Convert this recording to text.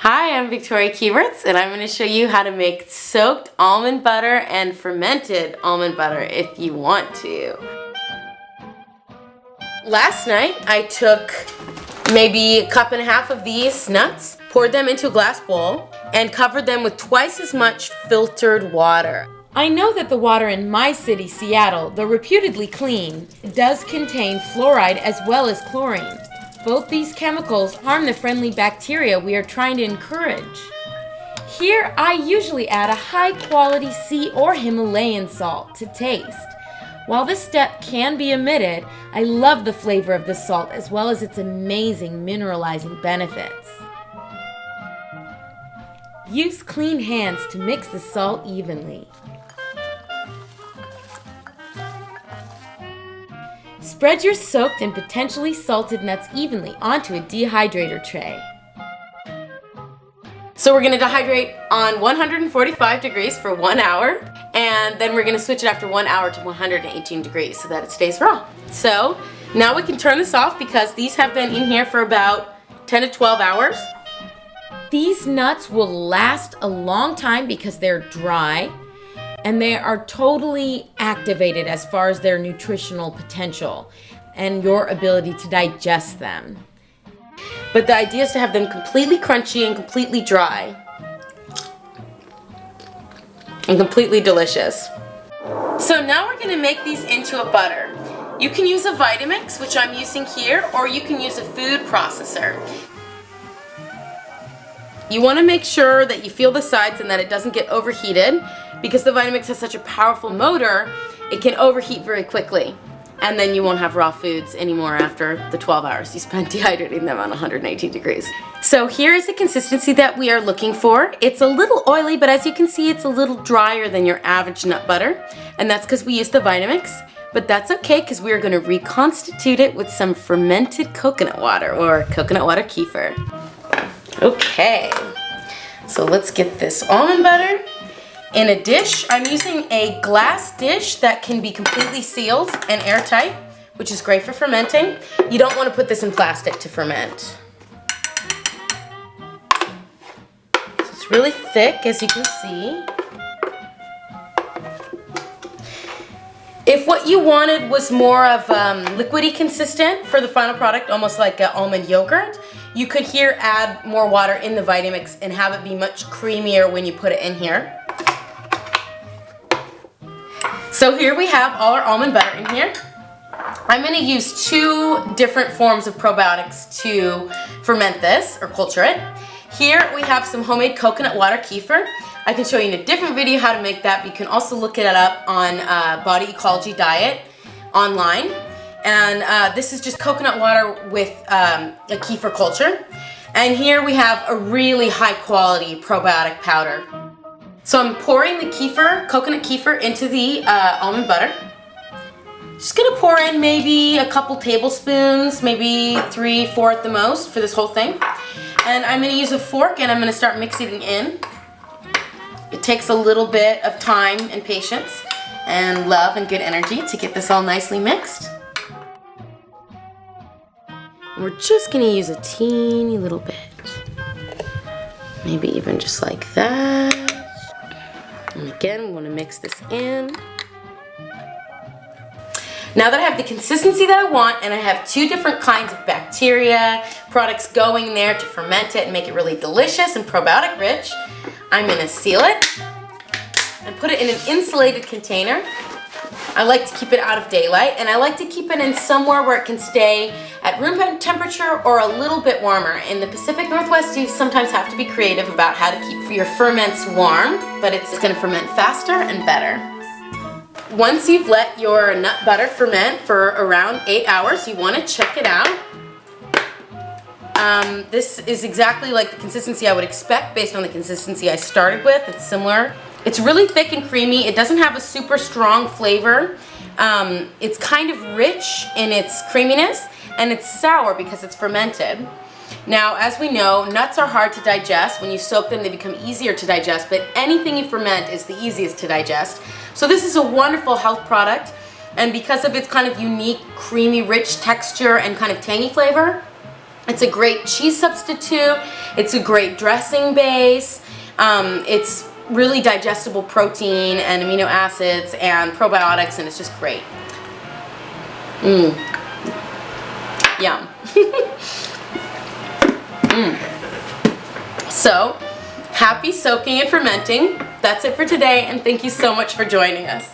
Hi, I'm Victoria Kieberts, and I'm going to show you how to make soaked almond butter and fermented almond butter if you want to. Last night I took maybe a cup and a half of these nuts, poured them into a glass bowl, and covered them with twice as much filtered water. I know that the water in my city, Seattle, though reputedly clean, does contain fluoride as well as chlorine. Both these chemicals harm the friendly bacteria we are trying to encourage. Here, I usually add a high-quality sea or Himalayan salt to taste. While this step can be omitted, I love the flavor of the salt as well as its amazing mineralizing benefits. Use clean hands to mix the salt evenly. Spread your soaked and potentially salted nuts evenly onto a dehydrator tray. So we're going to dehydrate on 145 degrees for 1 hour, and then we're going to switch it after 1 hour to 118 degrees so that it stays raw. So now we can turn this off because these have been in here for about 10 to 12 hours. These nuts will last a long time because they're dry and they are totally activated as far as their nutritional potential and your ability to digest them. But the idea is to have them completely crunchy and completely dry and completely delicious. So now we're going to make these into a butter. You can use a Vitamix, which I'm using here, or you can use a food processor. You want to make sure that you feel the sides and that it doesn't get overheated, because the Vitamix has such a powerful motor, it can overheat very quickly. And then you won't have raw foods anymore after the 12 hours you spent dehydrating them on 118 degrees. So here is the consistency that we are looking for. It's a little oily, but as you can see, it's a little drier than your average nut butter. And that's because we used the Vitamix. But that's okay, because we are going to reconstitute it with some fermented coconut water, or coconut water kefir. Okay, so let's get this almond butter in a dish. I'm using a glass dish that can be completely sealed and airtight, which is great for fermenting. You don't want to put this in plastic to ferment. So it's really thick, as you can see. If what you wanted was more of liquidy consistent for the final product, almost like an almond yogurt, you could here add more water in the Vitamix and have it be much creamier when you put it in here. So here we have all our almond butter in here. I'm going to use 2 different forms of probiotics to ferment this, or culture it. Here we have some homemade coconut water kefir. I can show you in a different video how to make that, but you can also look it up on Body Ecology Diet online. And this is just coconut water with a kefir culture. And here we have a really high quality probiotic powder. So I'm pouring the kefir, coconut kefir, into the almond butter. Just gonna pour in maybe a couple tablespoons, maybe 3, 4 at the most for this whole thing. And I'm gonna use a fork and I'm gonna start mixing it in. It takes a little bit of time and patience and love and good energy to get this all nicely mixed. And we're just gonna use a teeny little bit. Maybe even just like that. And again, we want to mix this in. Now that I have the consistency that I want, and I have 2 different kinds of bacteria products going there to ferment it and make it really delicious and probiotic rich, I'm going to seal it and put it in an insulated container. I like to keep it out of daylight, and I like to keep it in somewhere where it can stay at room temperature or a little bit warmer. In the Pacific Northwest, you sometimes have to be creative about how to keep your ferments warm, but it's going to ferment faster and better. Once you've let your nut butter ferment for around 8 hours, you want to check it out. This is exactly like the consistency I would expect based on the consistency I started with. It's similar. It's really thick and creamy. It doesn't have a super strong flavor. It's kind of rich in its creaminess, and it's sour because it's fermented. Now, as we know, nuts are hard to digest. When you soak them, they become easier to digest, but anything you ferment is the easiest to digest. So this is a wonderful health product, and because of its kind of unique, creamy, rich texture and kind of tangy flavor, It's a great cheese substitute. It's a great dressing base. It's really digestible protein and amino acids and probiotics, and it's just great. Yum. So, happy soaking and fermenting. That's it for today, and thank you so much for joining us.